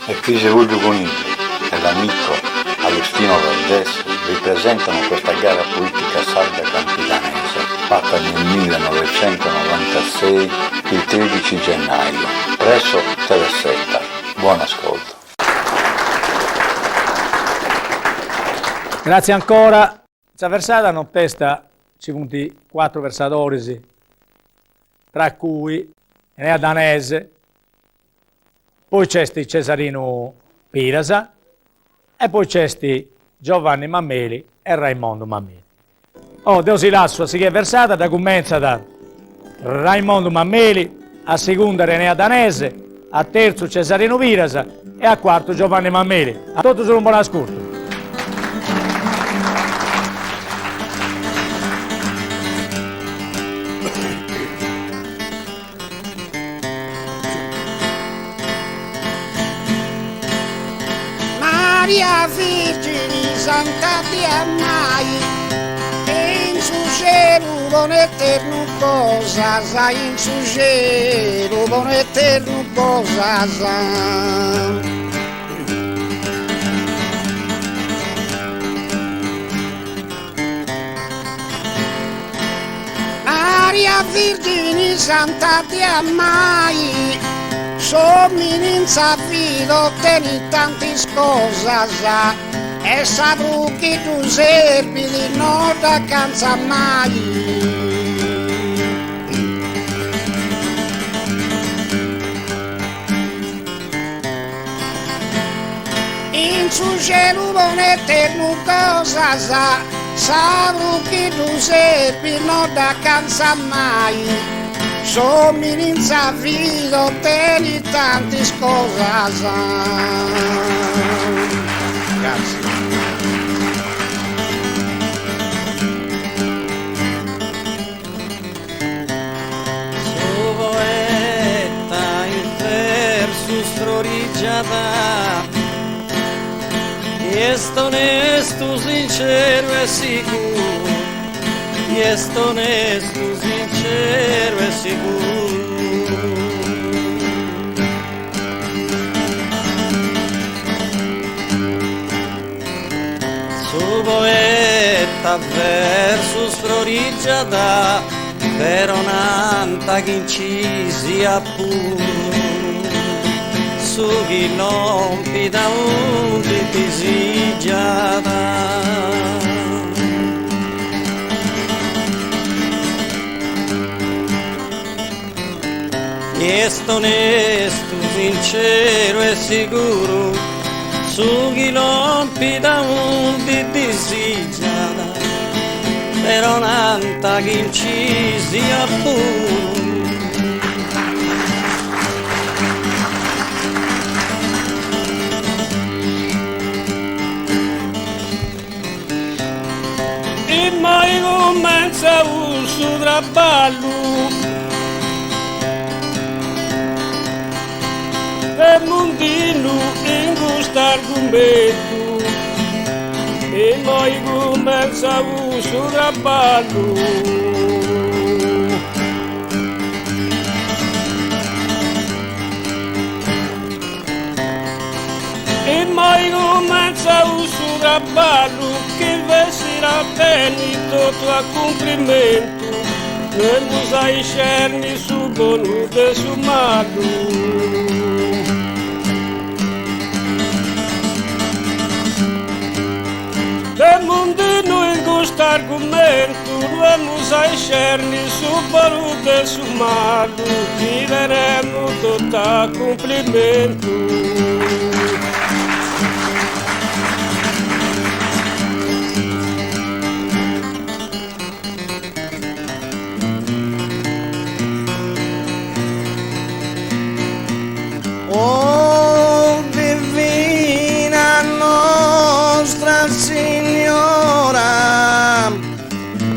e Fisevullo Conigli e l'amico Agostino Valdés ripresentano questa gara politica sarda campidanese fatta nel 1996 il 13 gennaio presso Telesetta. Buon ascolto. Grazie ancora. Questa versata non pesta ci punti 4 versatori, tra cui Enea Danese, poi c'è Cesarino Pirasa e poi c'è Giovanni Mammeli e Raimondo Mammeli. Devo si lascio, si che è versata da comincia da Raimondo Mammeli, a seconda Enea Danese, a terzo Cesarino Pirasa e a quarto Giovanni Mammeli. A tutti solo un buon ascolto. Maria Vergine Santa Dea Mai, in su cielo buon eterno cosa sa, in su cielo buon eterno cosa sa. Maria Vergine Santa Dea Mai, sommininza fido teni tanti cose e saprò che tu servi di non da canza mai. In su cielo buon eterno cosa saprò che tu servi non da canza mai. Sommininza fido teni tanti cose. Grazie. Su poeta il verso sfrorigiata, jest onesto, sincero e sicuro, jest onesto, sincero e sicuro. Su poeta verso sfrorigiata, però nanta che incisi a puro, su chi non pida un disigiata. Jest onesto, sincero e sicuro, su chi non pida un di disigiata, però nanta che incisi a puro. E mai comincia un suo traballo, e mundino in questo argomento, e mai comincia un suo traballo. E mai comincia un suo traballo che vestirà bene tutto a complimento, non usai cerni su buono e su malo. E mundino in questo argomento non usai cerni su buono e su malo, vivremo tutto a complimento. Oh divina Nostra Signora,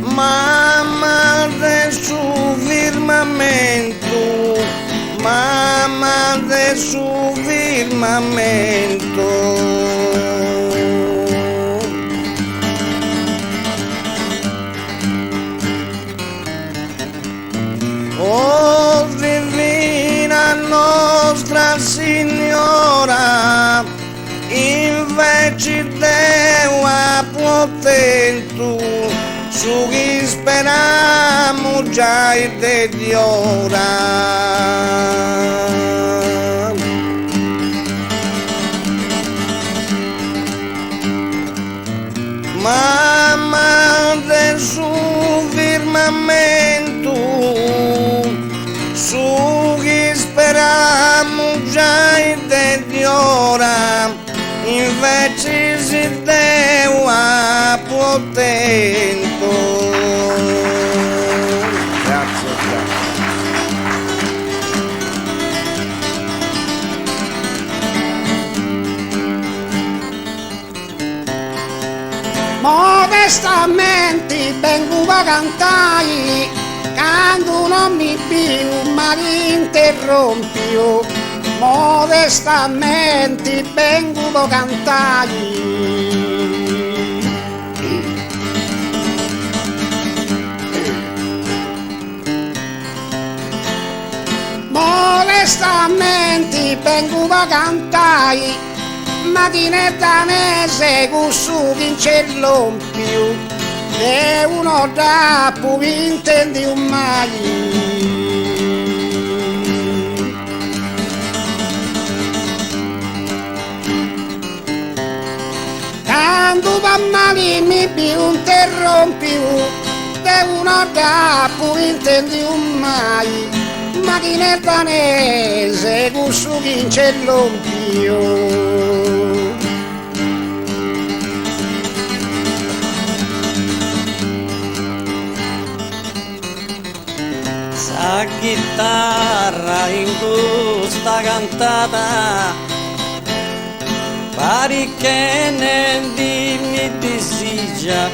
mamma del suo firmamento, mamma del suo firmamento. Oh divina Nostra Signora, tu, su chi speriamo già il di ora. Mamma del suo firmamento, su chi speriamo già il di ora, invece si deve a potento. Grazie, grazie. Modestamente vengo a cantare, quando non mi più ma mi interrompio. Modestamente vengo a cantare. Modestamente vengo a cantare, mattina danese con su vincello più, e uno dopo intendi un mai. Quando va male mi più interrompi, e uno dopo intendi un mai. Mattina danese con su vincello più. La chitarra in questa cantata pare che ne mi desigia,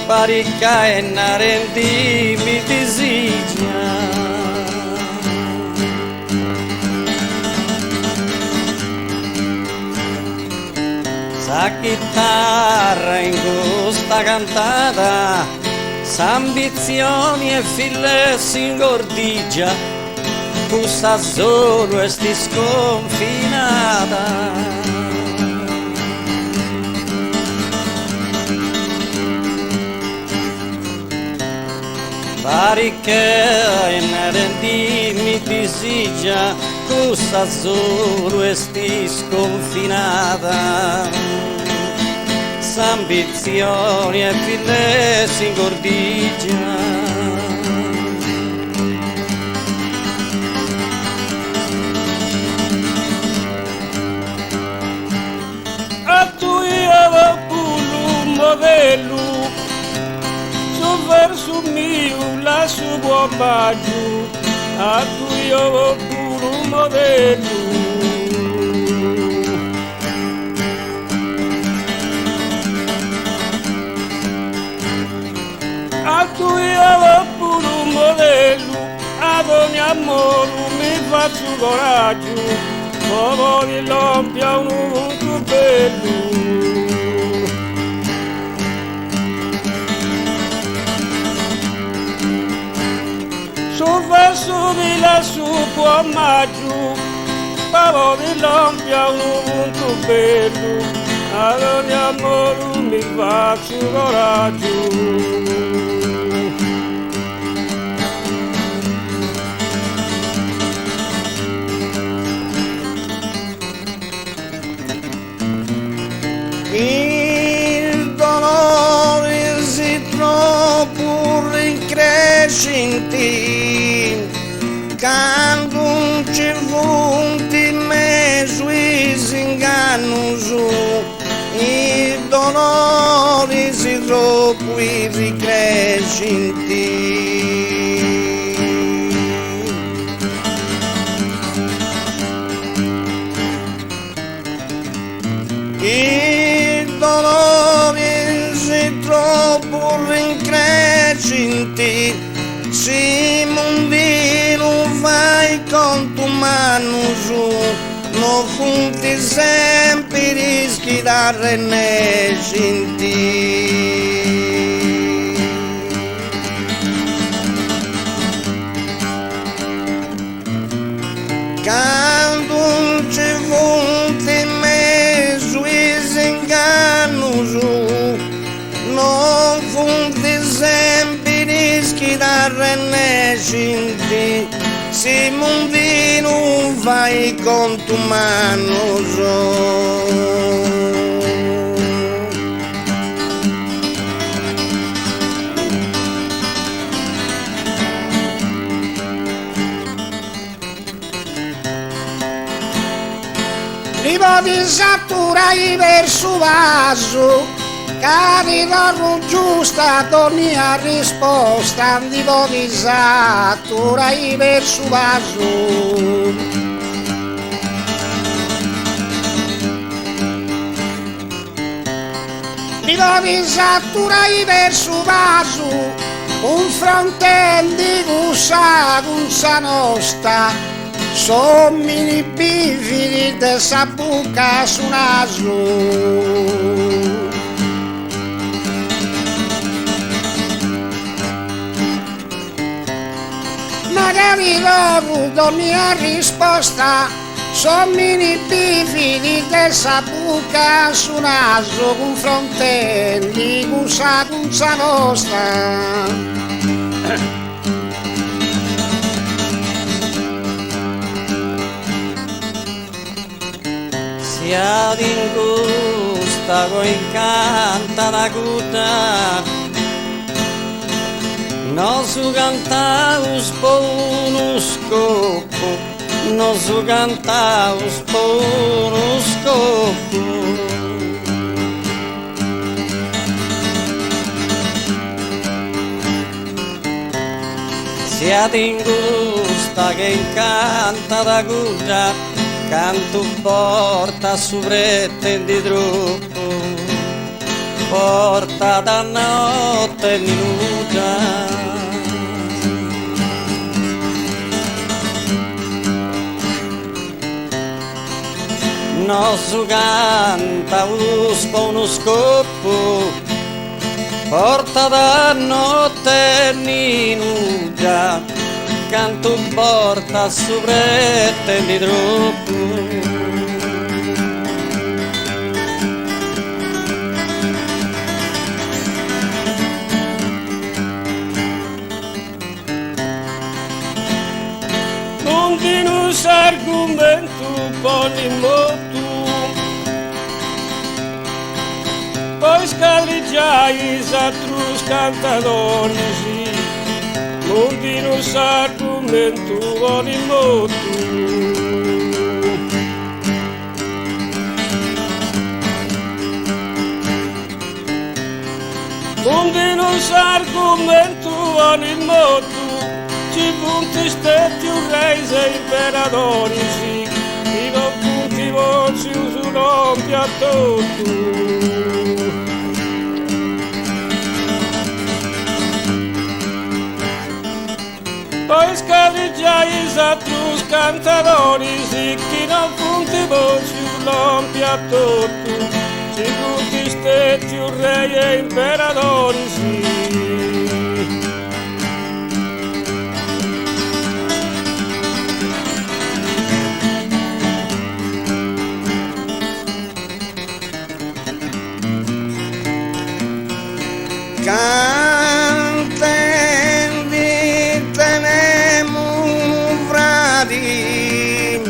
pare che ne rendi mi desigia. La chitarra in questa cantata, s'ambizioni e fille si ingordigia, questa solo e sti sconfinata. Pare che ne rendi mi desigia, questa solo e sti sconfinata. Ambizioni e fille si ingordigia. A tu io pulu modello, su verso mio la su buon baggio, a tu io pulu modello. A tu io pure un modello, ad ogni amore mi faccio coraggio, come l'ompia un uomo bello. Sul verso di lassù può maggio, come l'ompia un uomo bello, ad ogni amore mi faccio coraggio. Il dolore si troppo rincrescenti, quando un circonti me sui ingannoso. Il dolore si troppo rincrescenti. Il dolore si troppo rincrescenti, si mondi lo fai con tu mano su, lo funti sempre rischi da rennescenti. Quando un ci funti me su ingannoso, non ne cinti, si mundi non fai conto manoso. Vivo di satturai verso vaso, cari dormo giusta, torni a risposta, vivo di satturai verso vaso. Vivo di satturai verso vaso, un fronte di gussa nostra, sommi bifidi de sa buca su naso. Magari loro doni a risposta, sommi bifidi de sa buca su naso, con frontelli gusa nostra. Sia d'ingusta con incanta la guda, non su canta uno scopo, non su canta uno scopo. Sia d'ingusta che incanta la guda, canto porta su prete di troppo, porta da notte minuta. Non su canta uno scopo, porta da notte minuta. Canto porta su prete di troppo. Non ti non argomento poni molto, poi scalleggiai satrus cantadori. Non ti non argomento poni molto, non ti non argomento poni molto. Ci punti stetti un re sei imperatori, sì, i non punti voci usuno piatto tu. Poi scalleggiai i satrus cantadori, sì, chi non punti voci usuno piatto tu. Ci punti stetti un re e imperatori, sì. Cantendi tenemu frati,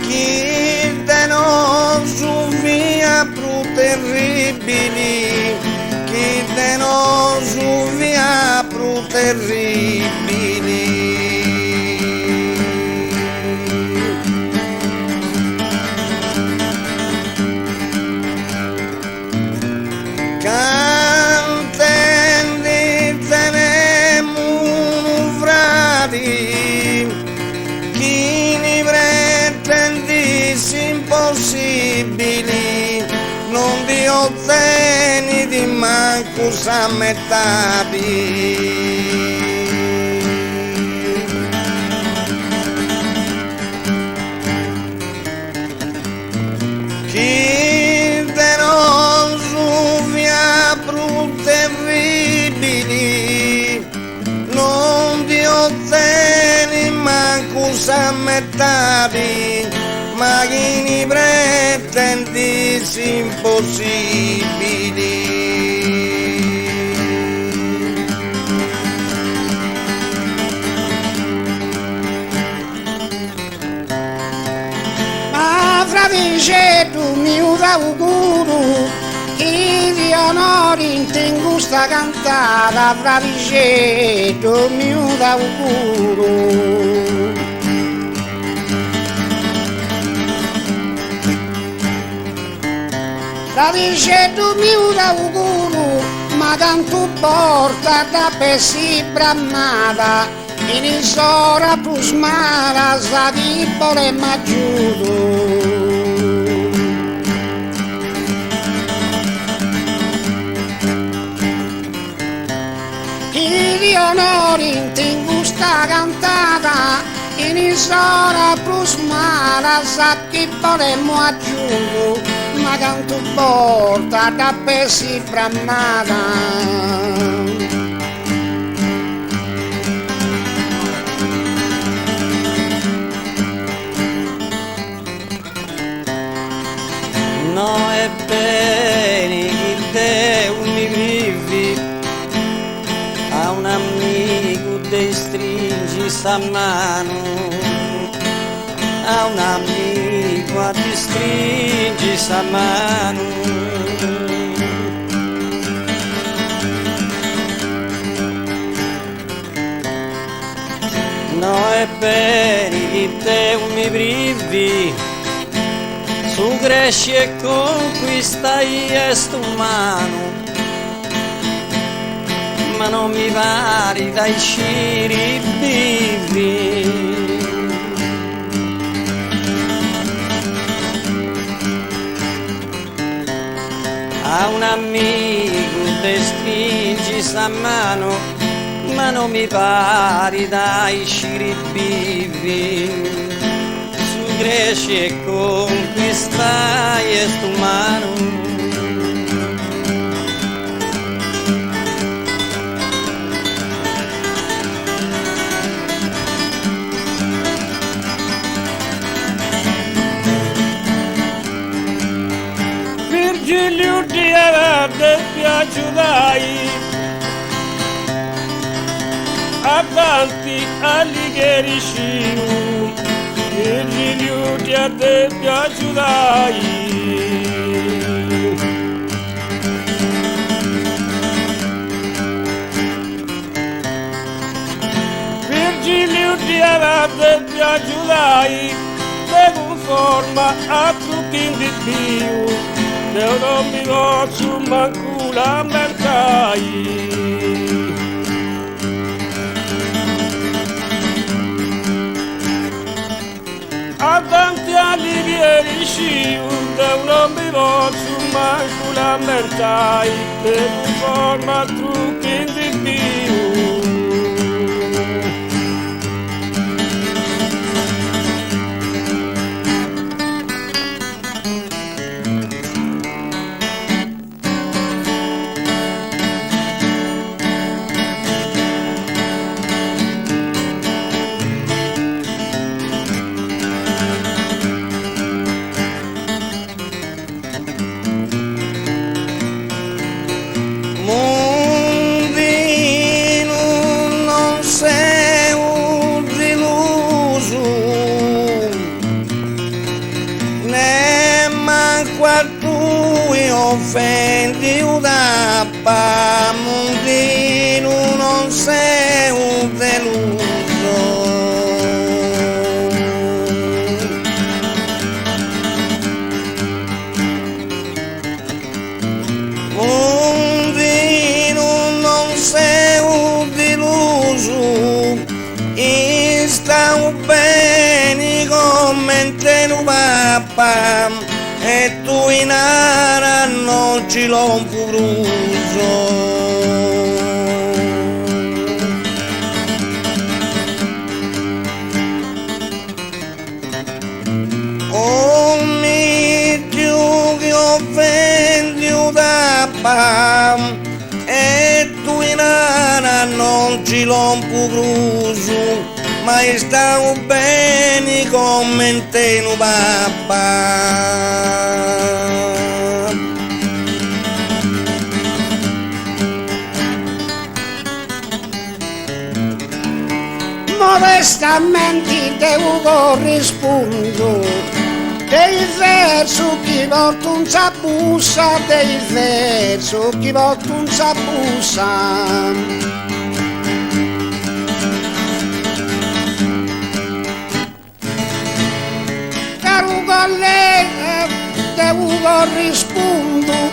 chi te non suvia più terribili, chi te non suvia più terribili. Impossibili, non vi ottieni di manco sa metà. Chi te non suvia più terribili, non vi ottieni manco sa metà. Ma chi ne pretendi impossibili. Traviceto mio d'auguro, che di onori in gusta cantata, traviceto mio d'auguro. Traviceto mio d'auguro, ma tanto porta da pessi brammata, in isora pusmara sa dibole maggiuto. Chi di onori in gusta cantata, in isora pusmara sa dibole maggiuto, ma canto porta da pessi brammata. No è bene che te mi vivi, a un amico te stringi sta mano, a un amico ti stringi sta mano. No è bene che te mi privi, tu cresci e conquistai est umano, ma non mi pari dai sciri vivi. A un amico te stringi sta mano, ma non mi pari dai sciri vivi. Cresci e conquistai est umano. Virgilio di Arade piaciudai, avanti alligherisci. Virgilio ti a te piaciudai. Virgilio ti a te piaciudai, te conforma a trucchi di Dio, te non mi voglio manco lamentai. Avanti allighieri sciu, non mi voglio manco lamentai, per un forma trucchi di Dio. Offendi una Mondino, non sei un deluso. Mondino, non sei un deluso, e stavo bene come te lo papà, e tu in ara non ci l'ho bruso. Oh mi Dio che offendi da pam, e tu in ara non ci l'ho bruso, ma stavo bene come te no papà. Modestamente devo corrispondo, dei verso chi porta un zabussa, del verso chi porta un zabussa. Caro collega, devo corrispondere,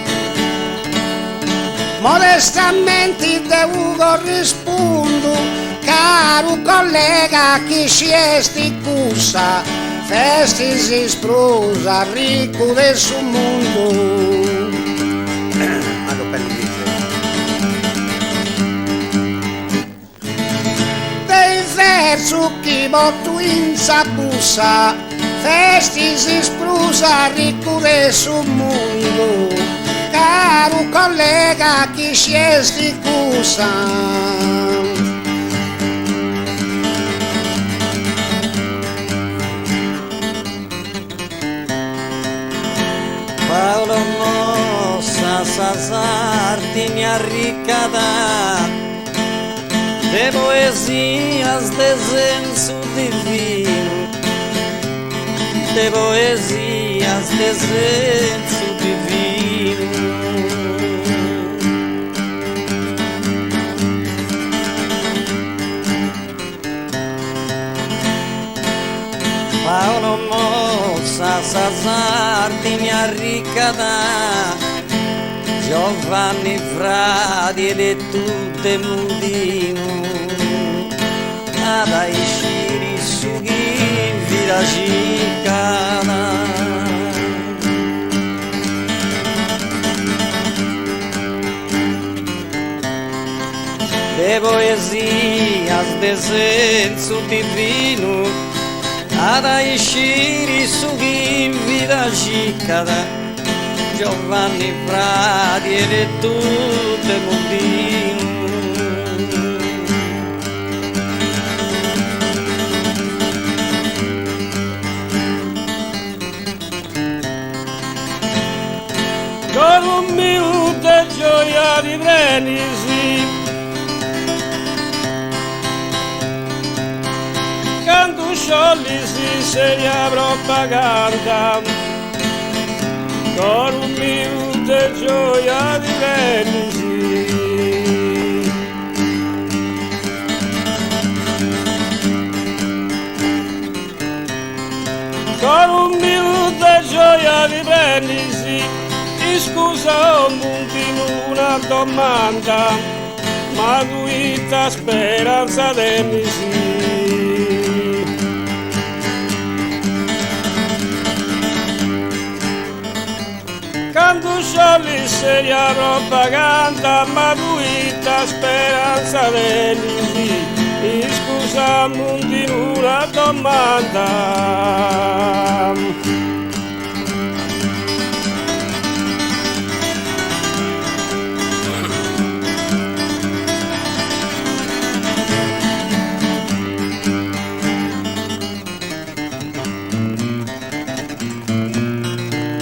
modestamente devo corrispondere. Caro collega, chi si è sti cussa, festi si sprusa, ricco del suo mondo. Dei verso chi porto in sabussa, festi si sprusa, ricco del suo mondo. Caro collega, chi si è sti cussa. Paolo mossa sa sarti arriccata de poesias de senso divino, de poesias de senso divino. Paolo mossa sa sarti arriccata, Giovanni Frati ed è tutte mudino, ad aisciri su chi vira ciccata. De poesias de senso divino, ad aisciri su chi vira ciccata. Giovanni Frati ed è tutto mondino. Con un minuto e gioia di Brindisi, canto sciolli si seria propaganda. Con un minuto e gioia di Brindisi, con un minuto e gioia di Brindisi, scusa un puntino una domanda, ma guida speranza d'emisi. Canto sciolli seria propaganda, ma guida speranza d'emisi. Scusa un puntino una domanda.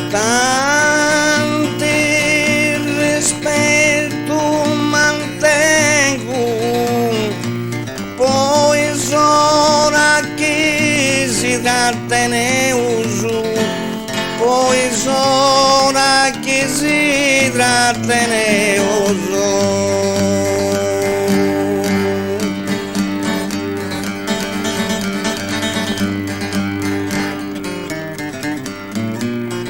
Tanti rispetto mantengo, poi sono chi si trattene uso, poi sono chi si trattene uso.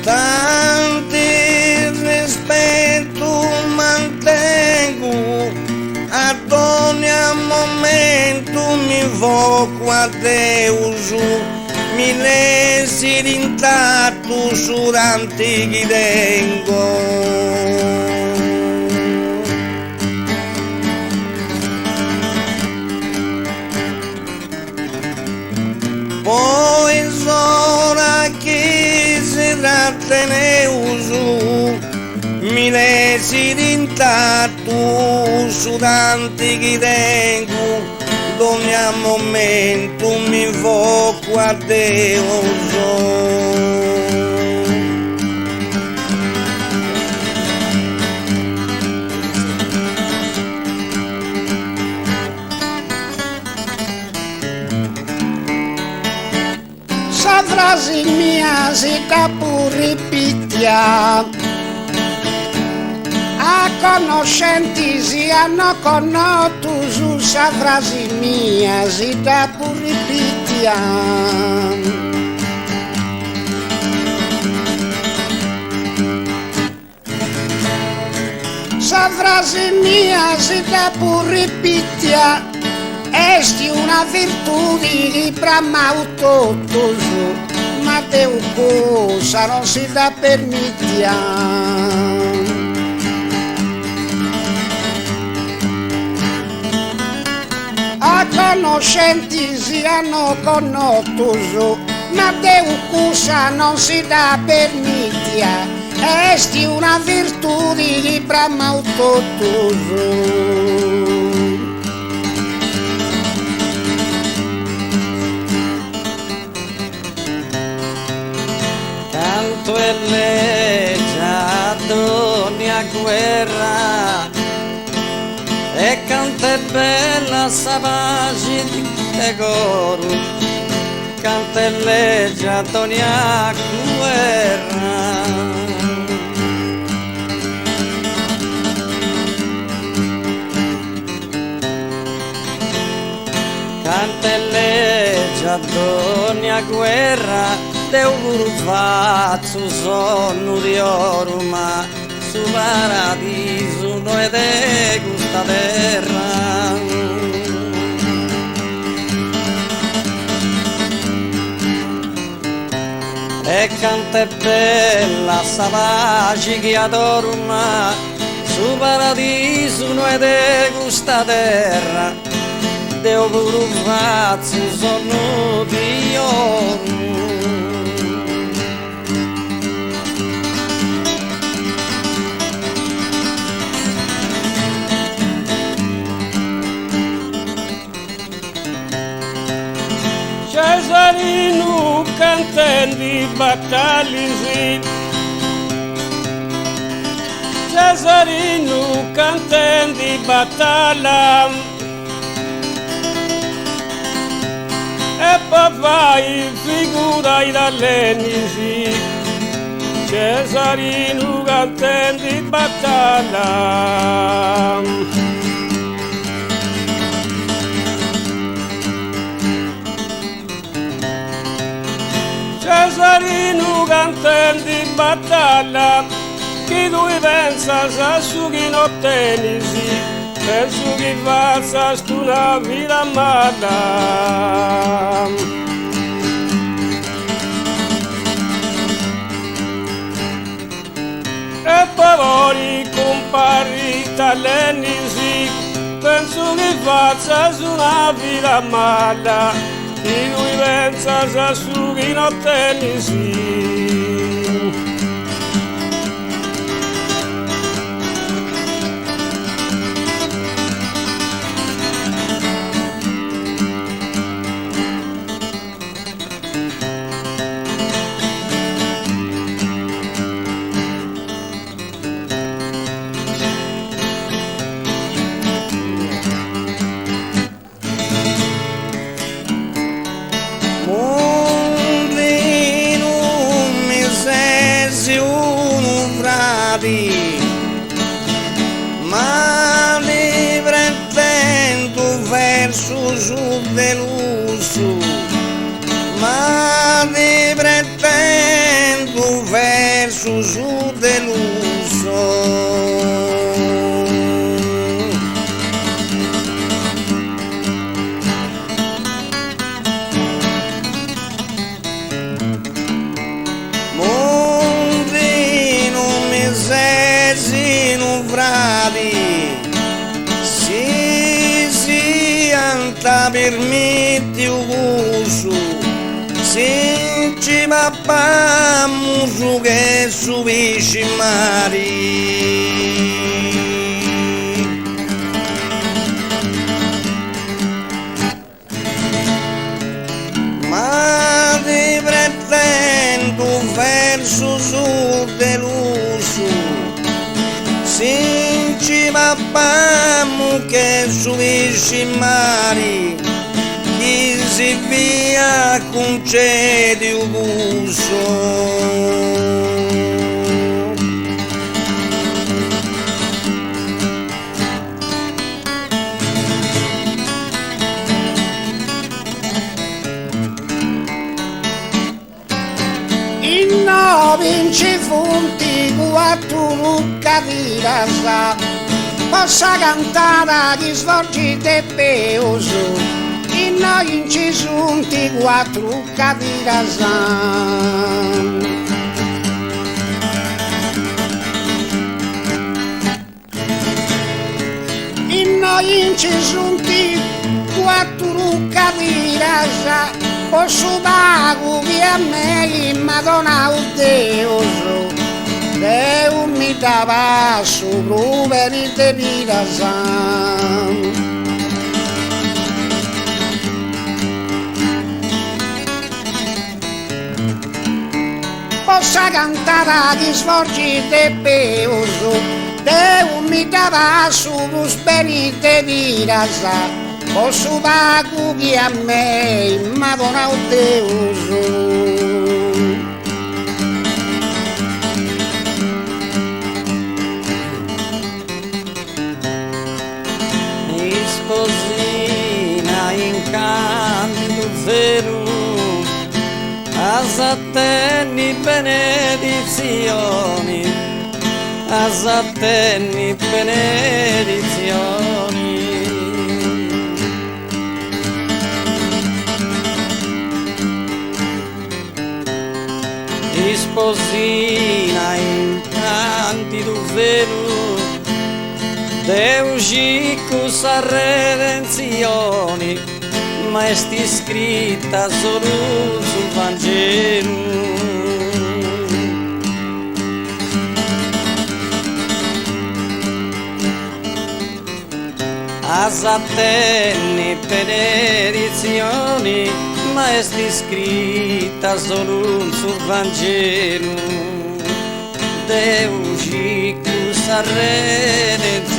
Tanti rispetto mantengo, ad ogni momento mi invoco a Deus, mi lesi l'intatto su antichi tengo. Poi sono chi si trattene uso, mi lesi d'intatto su tanti che tengo, ogni momento mi invoco a Deus. frase mia si da pure ripitia. A conoscenti si hanno conosciuto su sa frase mia si da pure ripitia. Sa frase mia si da pure ripitia. Esti una virtù di bramautotoso, ma te un cosa non si da permittia. A conoscenti si hanno conosciuto, ma te un cosa non si da permittia. Esti una virtù di bramautotoso. Canto e leggia ad ogni guerra e canta e bella sa pace di coro, canta e leggia ad ogni guerra. Canta e leggia ad ogni guerra Deu faccio sonno di oro, ma su paradiso noi de questa terra. E canta e bella sa pace che adoro, ma su paradiso noi de questa terra. Deu faccio sonno di oro. Cesarino cantendi battaglie, Cesarino cantendi battaglia, e poi vai figura i dall'enisi, Cesarino cantendi battaglia. Cesarino cantendi battaglia, chi tu pensa sa su chi non tenisi, penso che faccia una vita mala. E poi compari talenisi, penso che faccia una vita mala. Chi lui pensa sa su chi non tenisi. Ma li pretendo verso su deluso, ma li pretendo verso su deluso. Si anta permette uso, se ci papamo su che subisci mari. Ma ti pretendo verso su deluso, se ci papamo che subisci mari, chi si via concedi un busso. Vinci funti quattro lucca di rasa, possa cantare chi svolgi te peuso, in noi incisunti quattro lucca di rasa. In noi incisunti quattro lucca di rasa, posso pago che a me Madonna o Deus, Deu mi dava su ruberi de virazan. Possa cantare gli sforzi de peuso, Deu mi dava su ruberi de virazan. Posso pago che a me Madonna o Deus. Sposina in canto vero, asattenni benedizioni, asattenni benedizioni. Sposina in canti tu vero, Deus sa redenzioni, ma è scritta solo sul Vangelo. Asattenni benedizioni, ma è scritta solo sul Vangelo. Deus sa redenzioni.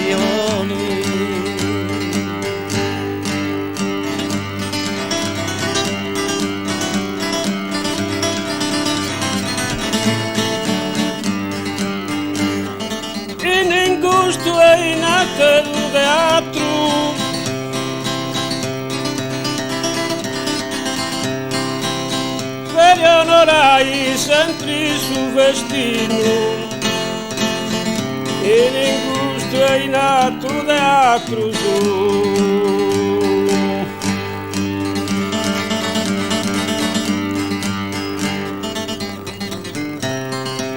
In gusto e in atto teatro, per onorai sempre su vestino. In gusto e in atto teatro su.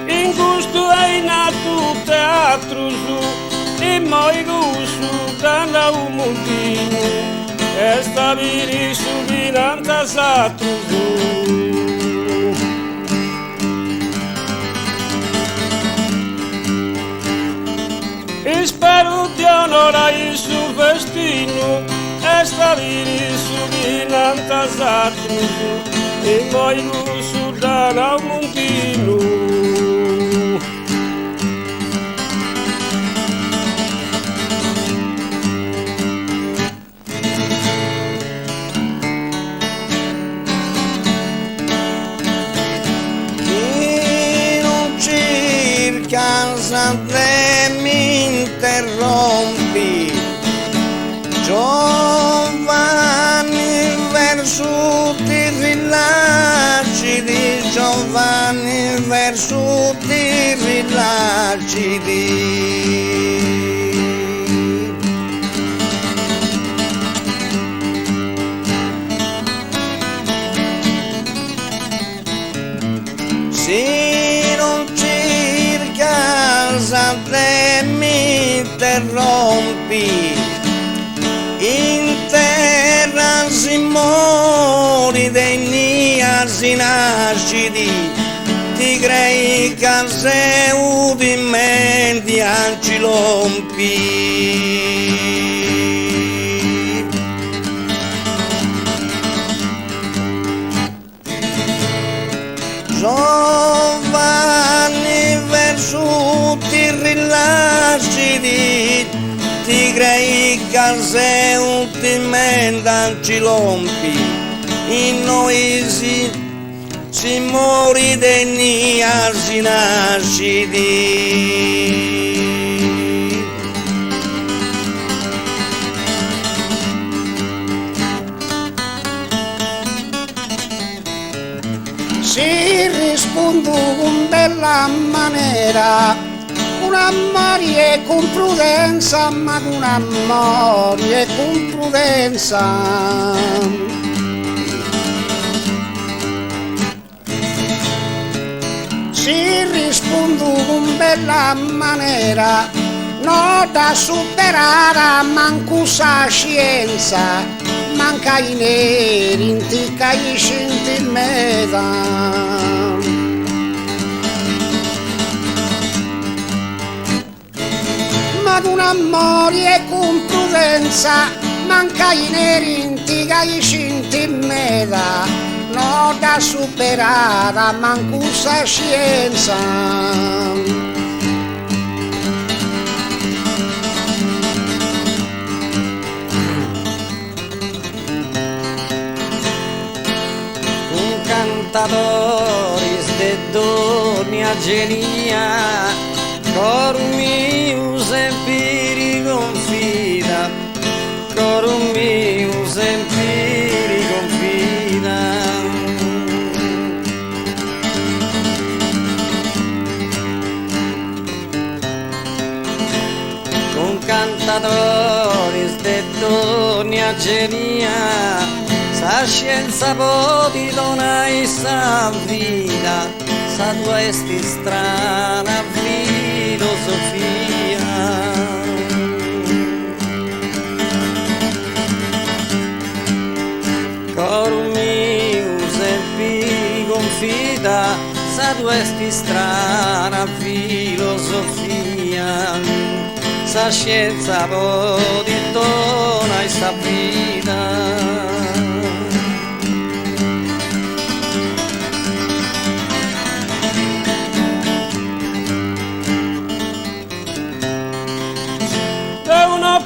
In gusto e in atto teatro su, e moi gusto da un montino, e stabili su vinanta satro su. E spero di onorare sul vestino, e stabili su vinanta satro su, e moi gusto da un montino. Casa mi interrompi, Giovanni verso ti rilasci di Giovanni verso ti rilasci di. Se non te mi interrompi, in terra si mori dei miei si nasciti, ti crei che sei udimenti anci lompi. Giovanni verso ti rilasci di, ti crei che sei ultimamente anci lompi, in noi si mori degni si nasciti. Si rispondo con bella maniera, con amore e con prudenza, ma con amore e con prudenza. Si rispondo con bella maniera, non da superare manco sa scienza, manca i neri, intica i centimeta. Ma con amore e con prudenza, manca i neri, intica i centimeta, non da superare manco sa scienza. Cantadores de donia genia, corum mius empiri confida, corum mius empiri confida. Con cantadores de donia genia, sa scienza poti donai sa vita, sa tua esti strana filosofia. Corum mius empi confida, sa tua esti strana filosofia. Sa scienza poti donai sa vita.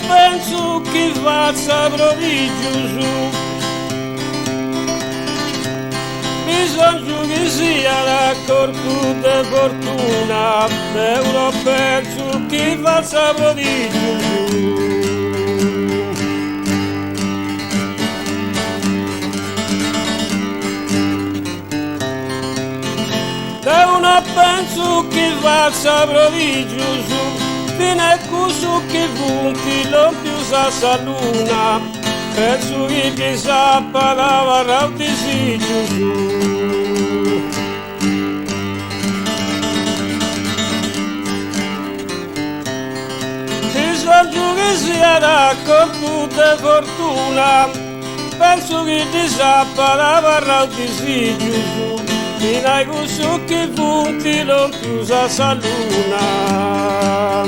Penso che faccia prodigioso, bisogna che sia d'accordo di fortuna, euro penso che faccia prodigioso. Una penso che faccia prodigioso, fino a questo che punti non più sa luna, penso che sappa lavorare un desidero. Bisogna che sia da computa fortuna, penso che ti sappa lavorare un desidero. Fino a questo che punti non più sa luna.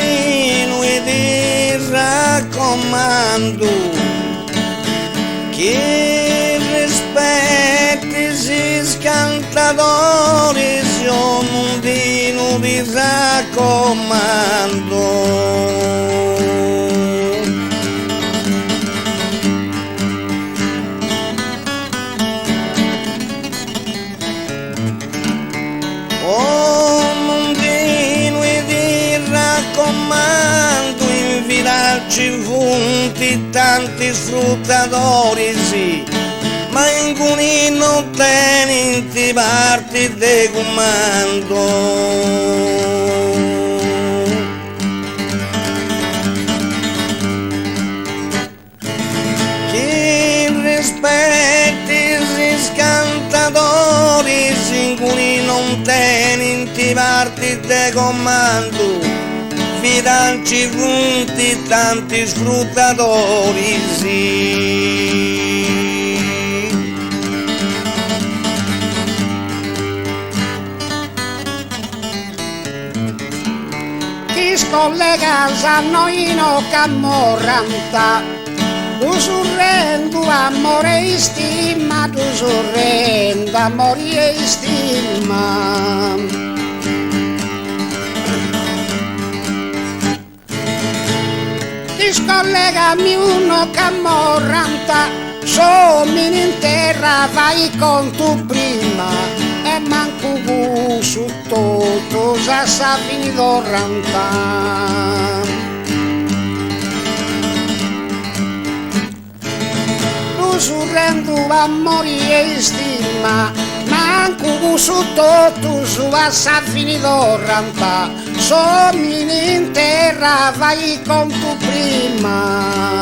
Continui di raccomando che rispetti si scantatori, io non ti raccomando. In villaggi funti tanti sfruttatori, sì, ma in cui non tenenti parti de comando. Chi rispetti si scantatori, in cui non tenenti parti de comando. Villaggi funti tanti sfruttatori, sì. Chi scollega a noi no camorranta, tu sorrendo amore e stima, tu sorrendo amore e stima. Ti scollegami uno camorranta, sommi in terra, vai con tu prima. E manco su tutto sa finito ranta. Tu sorrendo a morire e stima, manco su tutto sa finito ranta. Sommi in terra, vai con tu prima.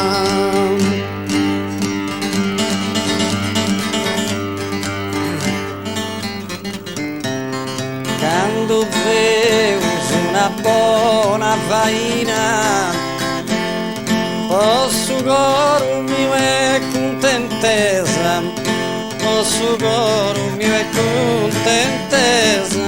Quando veus una buona vaina, posso coro mio è contentesa, posso coro mio è contentesa.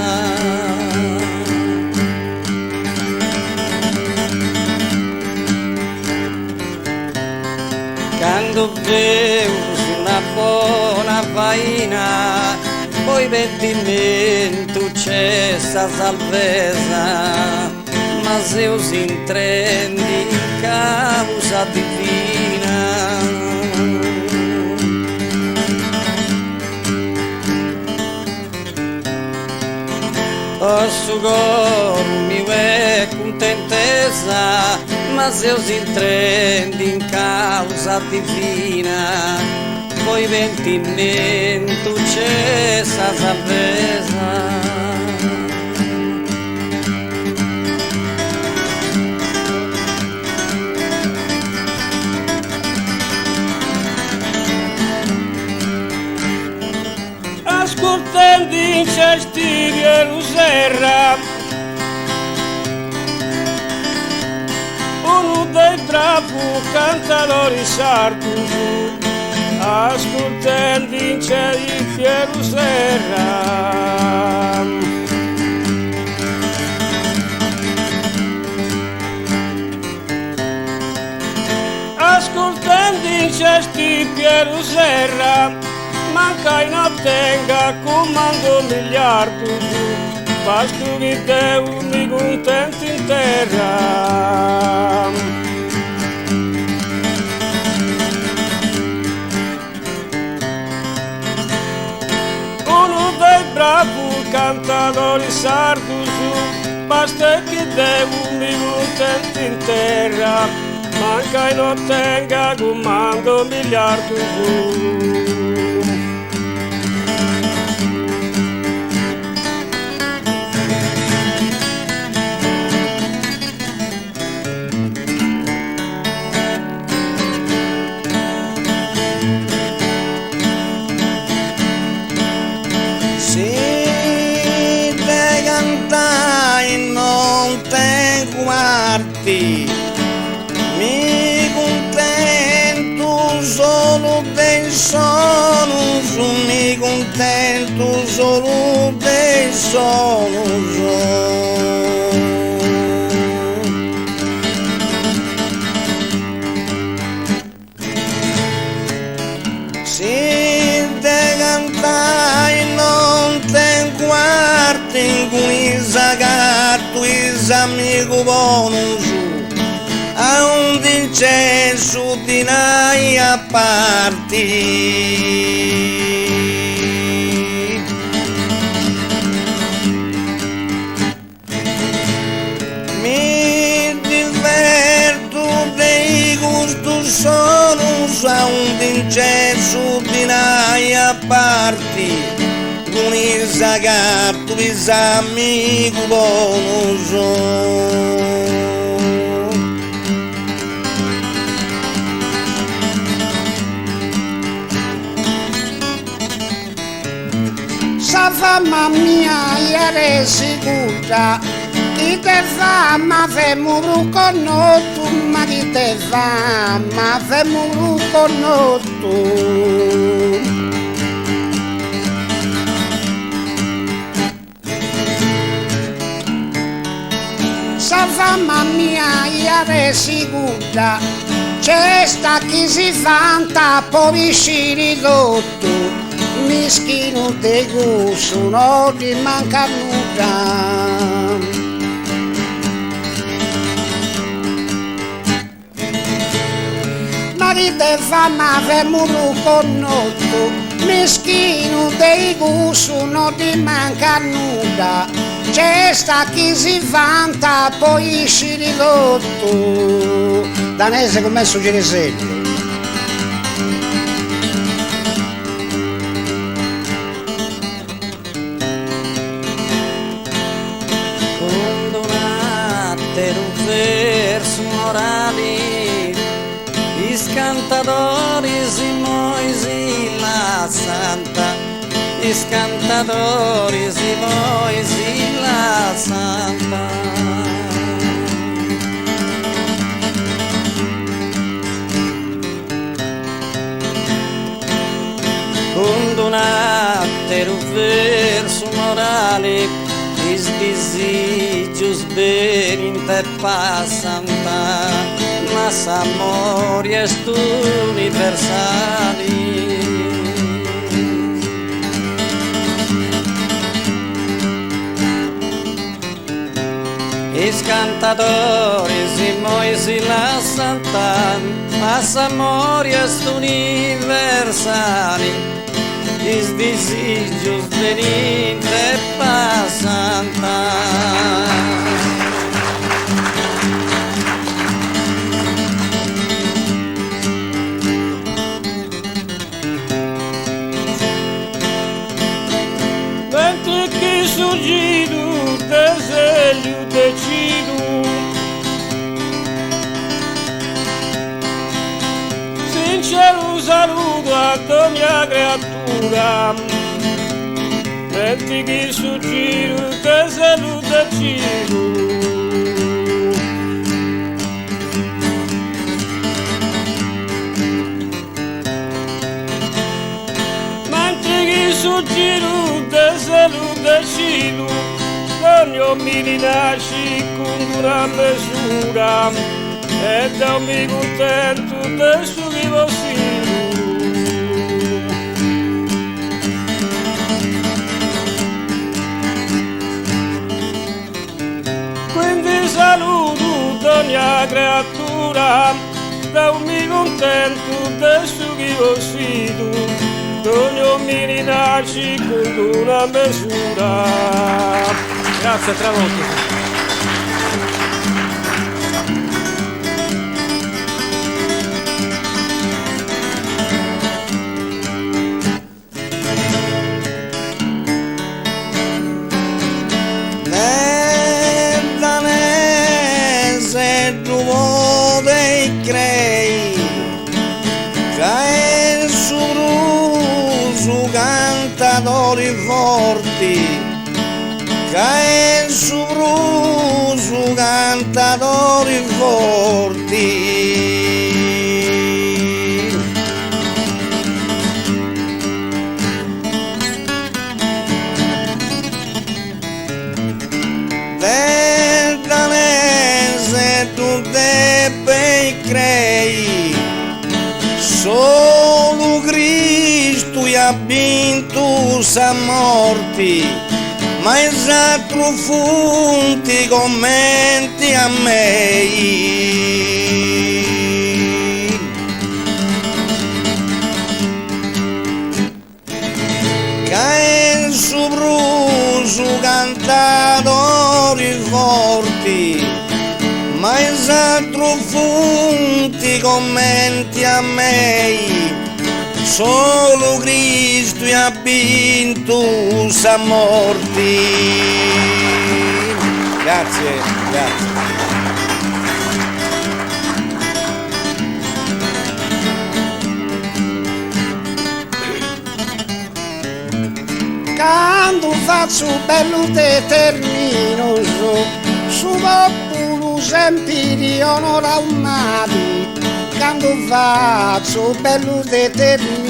Quando veus una buona vaina, poi pentimento c'è sta salvezza, ma se us intrendi causa divina. Posso cor mi è contentesa, ma se us intrendi in causa divina. Poi pentimento c'è sta salvezza. Ascoltando in cesti e luserra, uno dei bravi cantatori sardi. Ascoltando in cieli fiero serra, ascoltando in cesti fiero serra, manca in ottenga comando miliardo, basta che Dio mi contenti in terra. Bravo cantatori sardu su, basta che devo mi contenti in terra, manca e non tenga comando miliardo su. Mi contento solo dei sonus, mi contento solo dei sonus. Se te cantai non te guardi con gatto amico bonus, a un incenso di nai a parti. Mi diverto dei gusti sonus, a un incenso di nai a parti. Con il gatto amico bonus. Sa fama mia ieri sicura, chi te fa ma femuru con tu, ma chi te fa ma femuru con tu. Sa fama mia ieri sicura, c'è sta chi si vanta, poi si ridotto, mischino de gusto, non gli manca nulla. Ma chi te fa ma fermuro connotto, mischino dei gusto, non gli manca nulla. C'è sta chi si vanta, poi si ridotto. Danese come Ceresello. Un verso morali, i cantadori si moisi la santa, i cantadori si moisi la santa. Condonate un verso morali, is desígios bem te passanta, mas amor és tu universali. Is cantadores e moisi la santa, mas amor és tu universali. Is desígios venite passanta. Mentre che surgido desejo decido, sincero saludo a ogni creatura. Mentre che surgido desejo decido, suggiro desejo decido, ogni mi rinasci con una misura e da mi contento del suo vivo silo. Quindi saluto ogni creatura, da mi contento del suo vivo silo. Ogni mi rinasci con una misura. Grazie Tramonti. Nel danese tuvo dei crei, che su cantatori forti, che su cantatori forti. Del danese tu debbe crei, solo Cristo ha vinto sa morti, ma esatto funti commenti a me. Che su bruso cantatori forti, ma esatto funti commenti a me. Solo Cristo ha vinto sa morti. Grazie, grazie. Quando faccio bello determinoso, su populus empirio non raunati, quando faccio bello determinoso.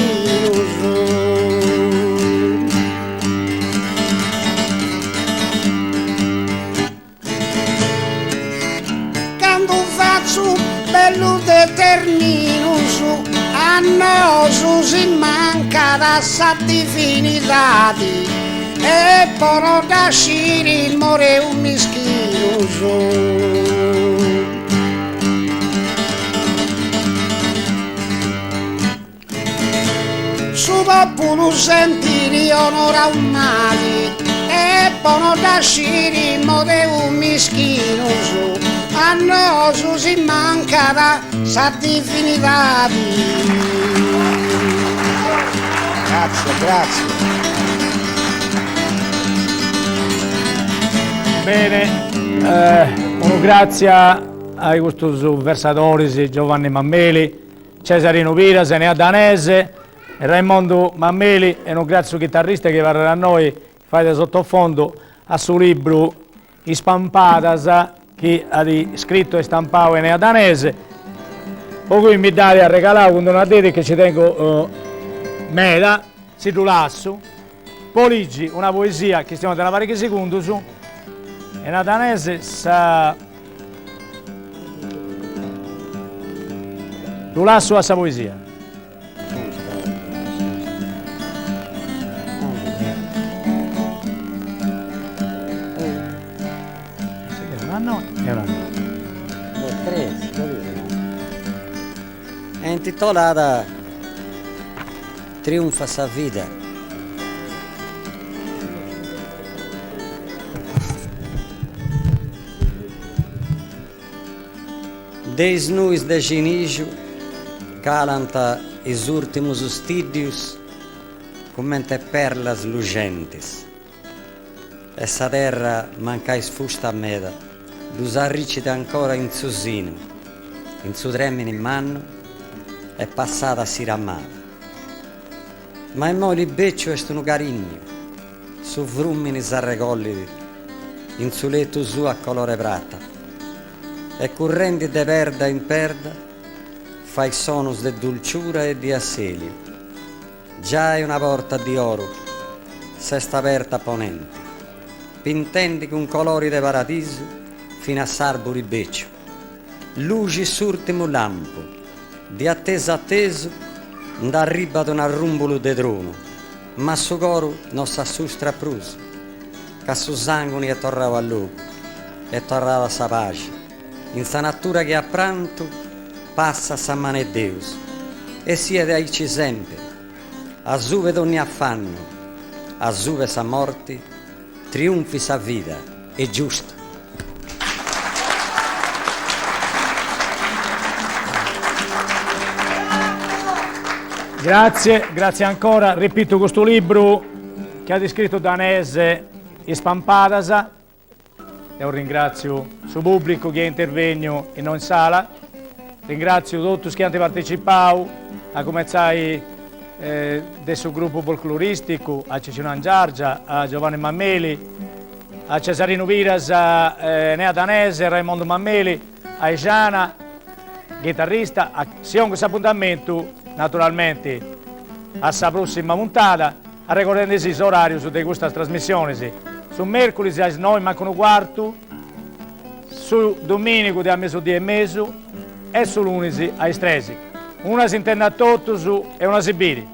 Quando faccio e lo determinus a nosu si manca da sa divinitadi e poi da sciri il more un mischinus. Su popolo sentiri onora un mali e poi da sciri il more un mischinus. A nosu si manca da sa divinitadi. Grazie, grazie. Bene, un grazie ai questi versatori Giovanni Mammeli, Cesarino Viras, Enea Danese, e Raimondo Mammeli, e un grazie al chitarrista che parlerà a noi, fai da sottofondo a suo libro Ispampadas, che ha scritto e stampato Enea Danese. Poi mi date a regalare quando non dite che ci tengo meda, si tulasso, Poligi, una poesia che stiamo da parecchi secondi su Enea Danese sa tulasso a sa poesia. È intitolata Triunfa sa vida. Deis nuis de ginijo calanta is últimos stidios commente perlas lugentes. Essa terra mancais fusta meda, dus arricite ancora in susino, in su tremine in mano, è passata a siramata. Ma è mo beccio est un carigno, su vrumini s'arregolliti, in su letto su a colore prata, e correnti de perda in perda, fa i sonus de dulciura e di asselio. Già è una porta di oro, se sta aperta a ponente, pintendi con colori de paradiso, fino a s'arbori beccio. Luci s'ultimo lampo, di atteso atteso, da riba d'un arrumbolo de trono, ma su coro non s'assustra pruso, che su sangue è tornato a luogo, è tornata sa pace, in sa natura che a pranto passa sa mano Deus, e siete aici sempre, a suve d'ogni affanno, a suve sa morte, triunfi sa vita, è giusto. Grazie, grazie ancora. Ripeto, questo libro che ha descritto Danese Ispampadas, e un ringrazio sul pubblico che è intervenuto e non in sala, ringrazio tutti che hanno partecipato, a cominciare del suo gruppo folcloristico, a Cicino Angiargia, a Giovanni Mammeli, a Cesarino Viras, a Enea Danese, a Raimondo Mammeli, a Giana, chitarrista, a Sion questo appuntamento naturalmente a sa prossima puntata, a ricordarsi l'orario su di questa trasmissione, su mercoledì alle 9:15, su domenica alle mezzodì e mezzo e su lunedì alle 13. Una si intende a tutti e una si biri.